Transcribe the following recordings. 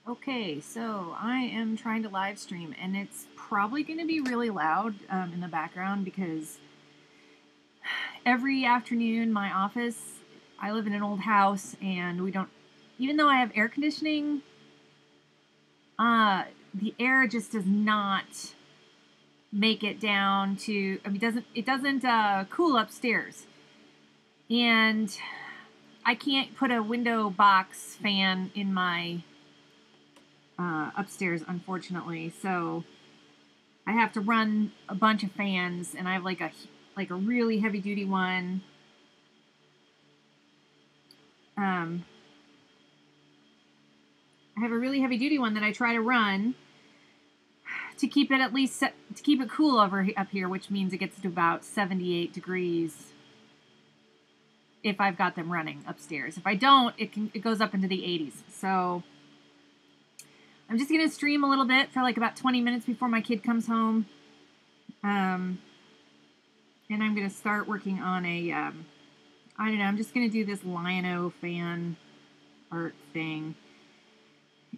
Okay, so I am trying to live stream, and it's probably going to be really loud in the background because every afternoon, my office, I live in an old house, and we don't, even though I have air conditioning, the air just does not make it down to, I mean, it doesn't cool upstairs. And I can't put a window box fan in my upstairs, unfortunately. So I have to run a bunch of fans, and I have like a really heavy duty one. Um, I have a really heavy duty one that I try to run to keep it to keep it cool up here, which means it gets to about 78 degrees if I've got them running upstairs. If I don't, it goes up into the 80s. So I'm just gonna stream a little bit for like about 20 minutes before my kid comes home. And I'm gonna start working on a I don't know, I'm just gonna do this Lion-O fan art thing.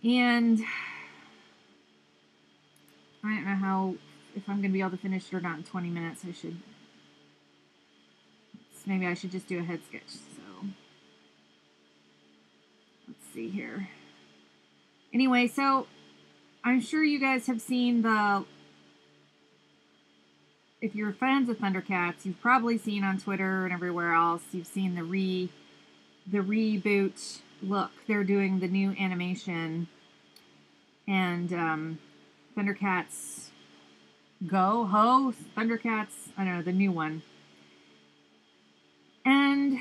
And I don't know if I'm gonna be able to finish it or not in 20 minutes. Maybe I should just do a head sketch. So let's see here. Anyway, so I'm sure you guys have seen if you're fans of Thundercats, you've probably seen on Twitter and everywhere else, you've seen the reboot look. They're doing the new animation, and Thundercats Thundercats, I don't know, the new one. And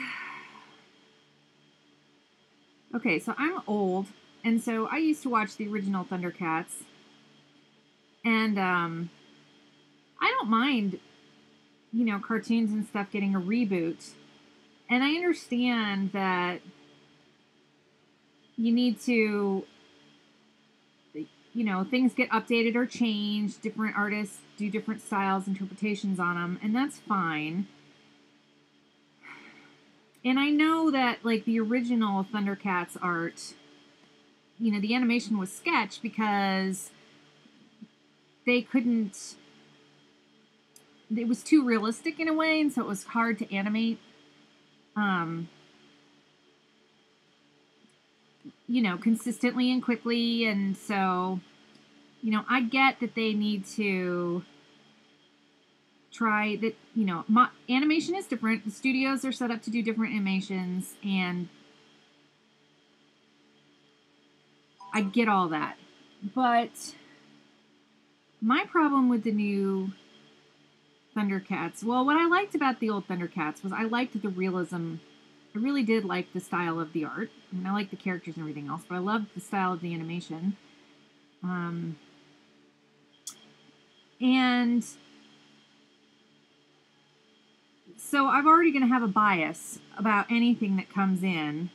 okay, so I'm old, and so I used to watch the original Thundercats, and I don't mind, cartoons and stuff getting a reboot. And I understand that you need to, things get updated or changed. Different artists do different styles, interpretations on them, and that's fine. And I know that, like, the original Thundercats art, the animation was sketch because they couldn't, it was too realistic in a way, and so it was hard to animate. Consistently and quickly, and so, I get that they need to try that, animation is different. The studios are set up to do different animations, and I get all that. But my problem with the new Thundercats, well, what I liked about the old Thundercats was I liked the realism. I really did like the style of the art. I mean, I like the characters and everything else, but I loved the style of the animation. And so I'm already going to have a bias about anything that comes in,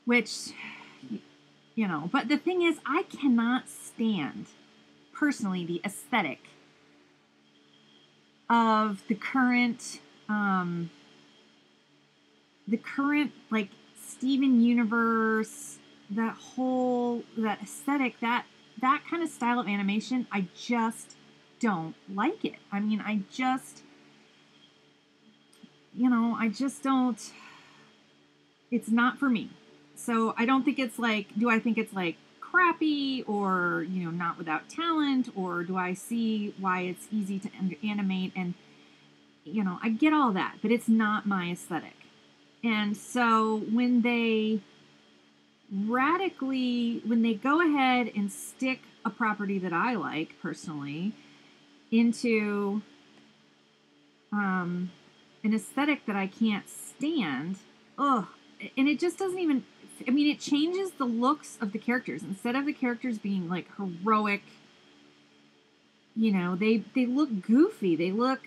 which, but the thing is, I cannot stand, personally, the aesthetic of the current, like, Steven Universe, that aesthetic, that kind of style of animation. I just don't like it. I mean, I just don't, it's not for me. So I don't think it's like, do I think it's like crappy or, not without talent, or do I see why it's easy to animate? And, I get all that, but it's not my aesthetic. And so when they go ahead and stick a property that I like personally into an aesthetic that I can't stand, and it just doesn't even, I mean, it changes the looks of the characters. Instead of the characters being like heroic, they look goofy. They look,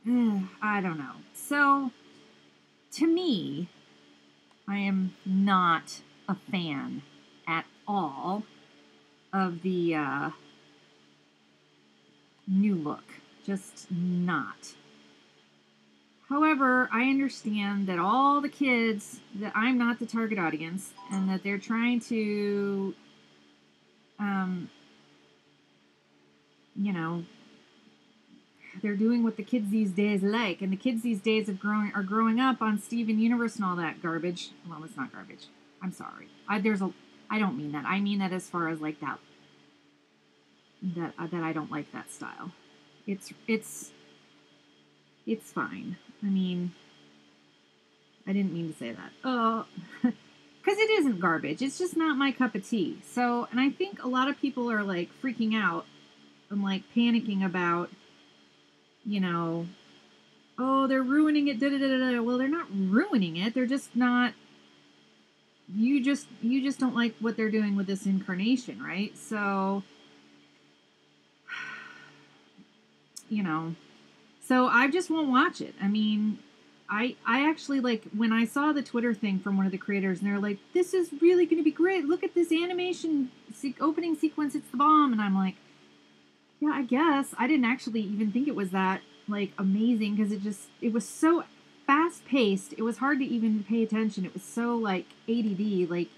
I don't know. So to me, I am not a fan at all of the new look. Just not. However, I understand that all the kids, that I'm not the target audience, and that they're trying to, um, you know, they're doing what the kids these days like, and the kids these days are growing up on Steven Universe and all that garbage. Well, it's not garbage. I'm sorry. I don't mean that. I mean that as far as like that I don't like that style. It's fine. I mean, I didn't mean to say that. Oh, because it isn't garbage. It's just not my cup of tea. So, and I think a lot of people are like freaking out and like panicking about, you know, oh, they're ruining it. Da, da, da, da. Well, they're not ruining it. They're just not. You just don't like what they're doing with this incarnation, right? So, you know, so I just won't watch it. I mean, I actually, like, when I saw the Twitter thing from one of the creators, and they're like, this is really going to be great. Look at this animation opening sequence. It's the bomb. And I'm like, yeah, I guess. I didn't actually even think it was that, like, amazing, because it was so fast paced. It was hard to even pay attention. It was so, like, ADD. Like,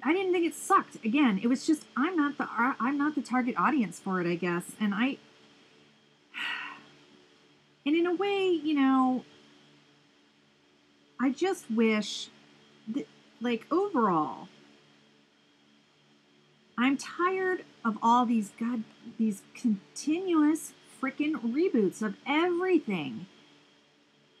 I didn't think it sucked. Again, it was just, I'm not the target audience for it, I guess. And in a way, you know, I just wish that, like, overall, I'm tired of all these continuous freaking reboots of everything.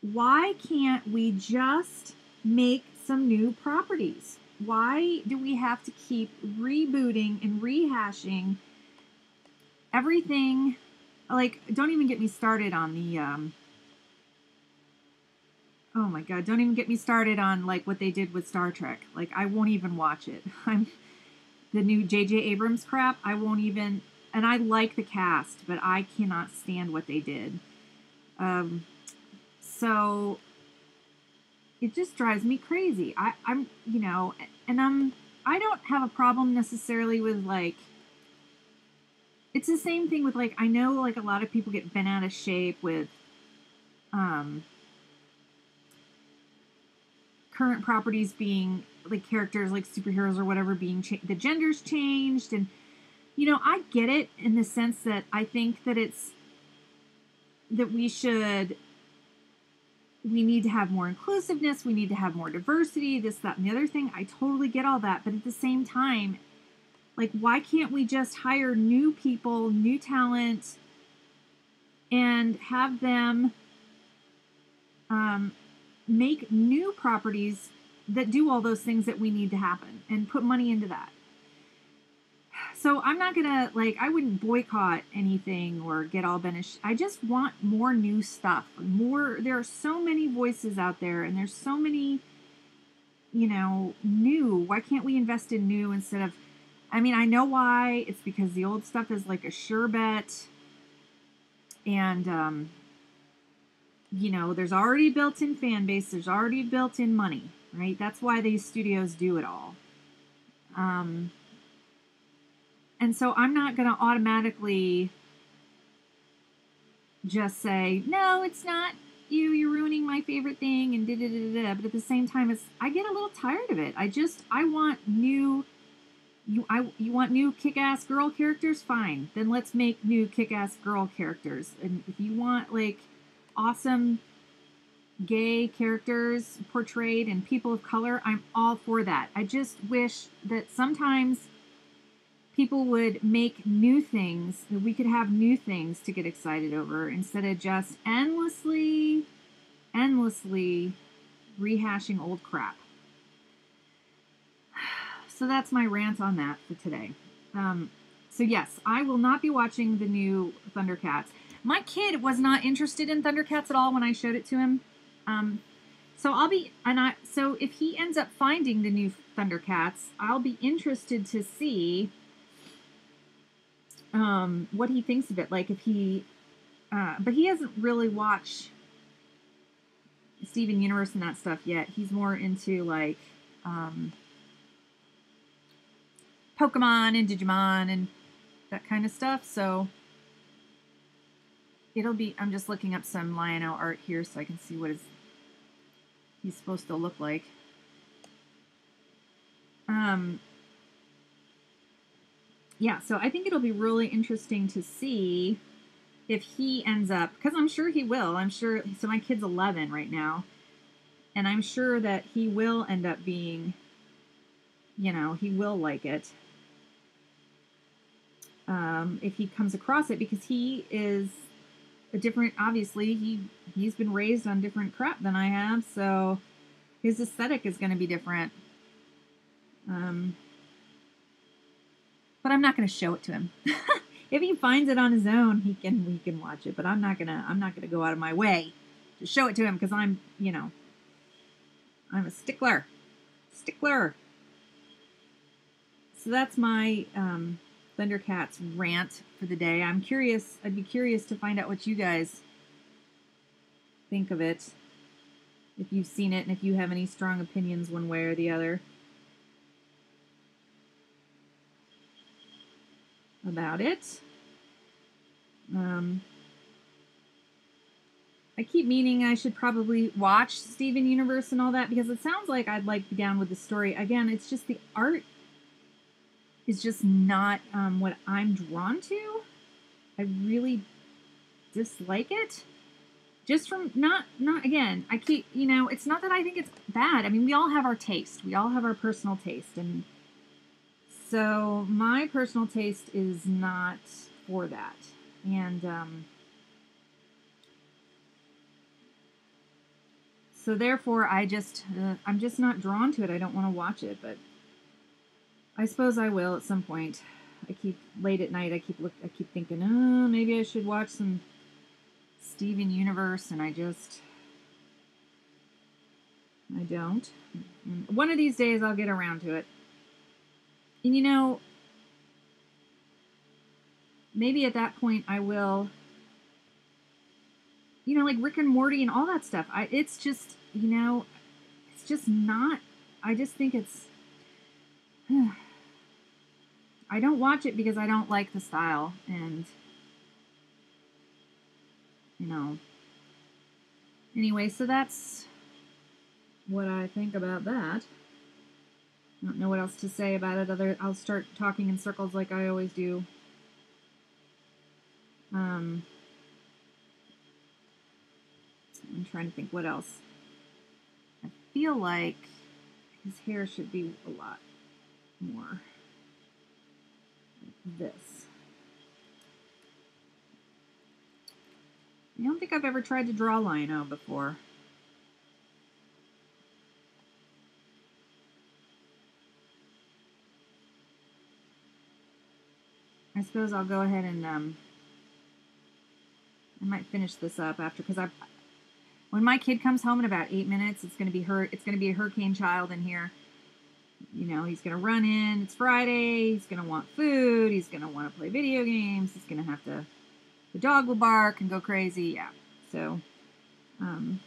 Why can't we just make some new properties? Why do we have to keep rebooting and rehashing everything? Like, don't even get me started on the oh my god, don't even get me started on like what they did with Star Trek. Like, I won't even watch it. The new J.J. Abrams crap, I won't even, and I like the cast, but I cannot stand what they did. So it just drives me crazy. I'm, you know, and I don't have a problem necessarily with, like, it's the same thing with, like, I know, like, a lot of people get bent out of shape with current properties being, like, characters like superheroes or whatever being the genders changed, and, you know, I get it in the sense that I think that we need to have more inclusiveness, we need to have more diversity, this, that, and the other thing. I totally get all that, but at the same time, like, why can't we just hire new people, new talent, and have them make new properties that do all those things that we need to happen, and put money into that? So I'm not gonna, like, I wouldn't boycott anything or get all benish. I just want more new stuff. There are so many voices out there, and there's so many, you know, new. Why can't we invest in new instead of, I mean, I know why. It's because the old stuff is like a sure bet. And, you know, there's already built-in fan base. There's already built-in money, right? That's why these studios do it all. And so I'm not going to automatically just say, no, it's not you. You're ruining my favorite thing, and da-da-da-da. But at the same time, I get a little tired of it. I want new. You want new kick-ass girl characters? Fine. Then let's make new kick-ass girl characters. And if you want, like, awesome gay characters portrayed and people of color, I'm all for that. I just wish that sometimes people would make new things, that we could have new things to get excited over instead of just endlessly rehashing old crap. So that's my rant on that for today. So yes, I will not be watching the new Thundercats. My kid was not interested in Thundercats at all when I showed it to him. So if he ends up finding the new Thundercats, I'll be interested to see what he thinks of it. Like, if he, but he hasn't really watched Steven Universe and that stuff yet. He's more into, like, Pokemon and Digimon and that kind of stuff. So it'll be, I'm just looking up some Lion-O art here so I can see what he's supposed to look like. Yeah, so I think it'll be really interesting to see if he ends up, because I'm sure he will. I'm sure, so my kid's 11 right now, and I'm sure that he will end up being, you know, he will like it. If he comes across it, because he is a different, obviously, he's been raised on different crap than I have, so his aesthetic is going to be different. But I'm not going to show it to him. If he finds it on his own, he can watch it. But I'm not gonna go out of my way to show it to him because I'm, you know, I'm a stickler. So that's my Thundercats rant for the day. I'm curious. I'd be curious to find out what you guys think of it. If you've seen it and if you have any strong opinions one way or the other about it. I keep meaning I should probably watch Steven Universe and all that because it sounds like I'd like be down with the story. Again, it's just the art is just not what I'm drawn to. I really dislike it. Just from not again, I keep, you know, it's not that I think it's bad. I mean, we all have our taste. We all have our personal taste, and so my personal taste is not for that. And so therefore I'm just not drawn to it. I don't want to watch it, but I suppose I will at some point. I keep late at night. I keep thinking, oh, maybe I should watch some Steven Universe, and I don't. And one of these days I'll get around to it. And you know, maybe at that point I will, you know, like Rick and Morty and all that stuff. It's just, you know, it's just not, I just think it's, I don't watch it because I don't like the style, and, you know, anyway, so that's what I think about that. I don't know what else to say about it. I'll start talking in circles like I always do. I'm trying to think what else. I feel like his hair should be a lot more like this. I don't think I've ever tried to draw Lion-O before. I suppose I'll go ahead and I might finish this up after, because when my kid comes home in about 8 minutes, it's gonna be a hurricane child in here. You know, he's gonna run in. It's Friday. He's gonna want food. He's gonna want to play video games. He's gonna have to. The dog will bark and go crazy. Yeah. So, so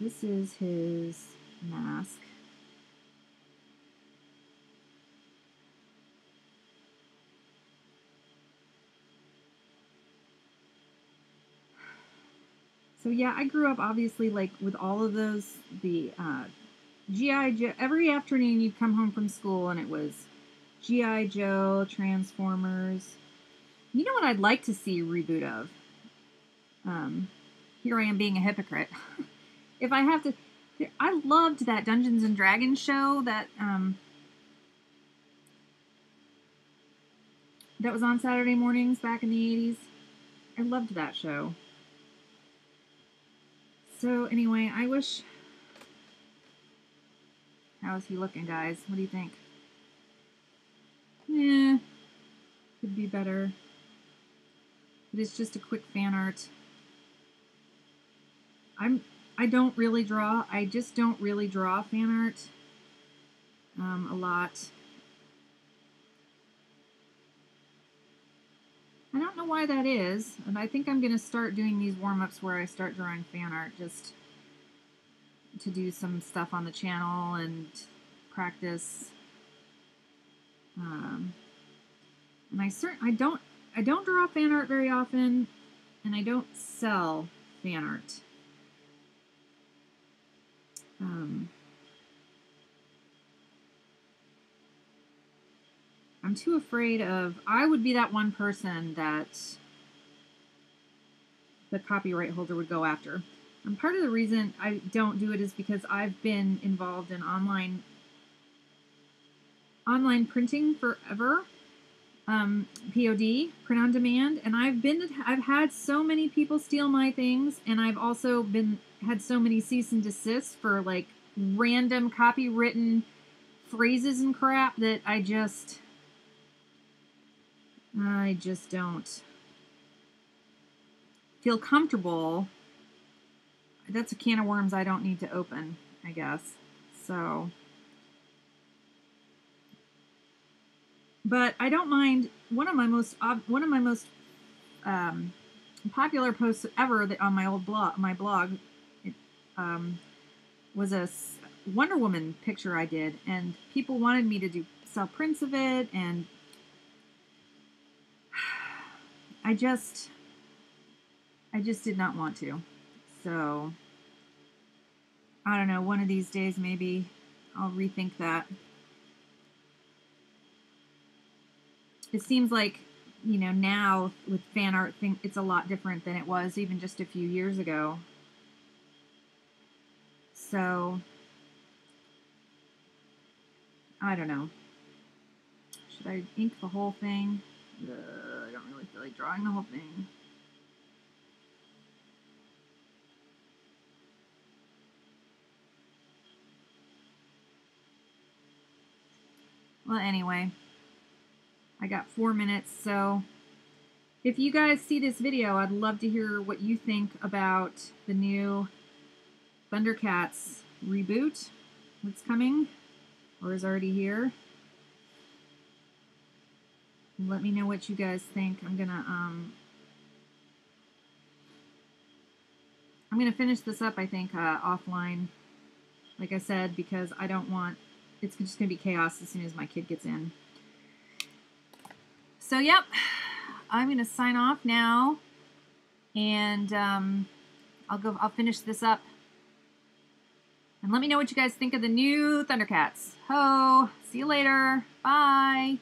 this is his mask. So yeah, I grew up obviously like with all of those, the G.I. Joe. Every afternoon you'd come home from school and it was G.I. Joe, Transformers. You know what I'd like to see a reboot of? Here I am being a hypocrite. If I have to, I loved that Dungeons and Dragons show that that was on Saturday mornings back in the 80s. I loved that show. So anyway, I wish... How is he looking, guys? What do you think? Could be better. But it's just a quick fan art. I don't really draw. I just don't really draw fan art a lot. I don't know why that is, and I think I'm going to start doing these warm-ups where I start drawing fan art just to do some stuff on the channel and practice. And I don't I don't draw fan art very often, and I don't sell fan art. I'm too afraid of, I would be that one person that the copyright holder would go after. And part of the reason I don't do it is because I've been involved in online printing forever. POD, print on demand, and I've had so many people steal my things, and I've also had so many cease and desists for like random copywritten phrases and crap that I just don't feel comfortable. That's a can of worms I don't need to open, I guess. So, but I don't mind. One of my most popular posts ever that on my blog, it, was a Wonder Woman picture I did, and people wanted me to sell prints of it, and I just did not want to. So I don't know, one of these days maybe I'll rethink that. It seems like, you know, now with fan art it's a lot different than it was even just a few years ago. So I don't know. Should I ink the whole thing? I don't really feel like drawing the whole thing. Well, anyway, I got 4 minutes, so if you guys see this video, I'd love to hear what you think about the new Thundercats reboot that's coming or is already here. Let me know what you guys think. I'm gonna finish this up, I think, offline, like I said, because I don't want, it's just gonna be chaos as soon as my kid gets in. So yep, I'm gonna sign off now, and I'll finish this up, and let me know what you guys think of the new Thundercats. Ho! See you later. Bye.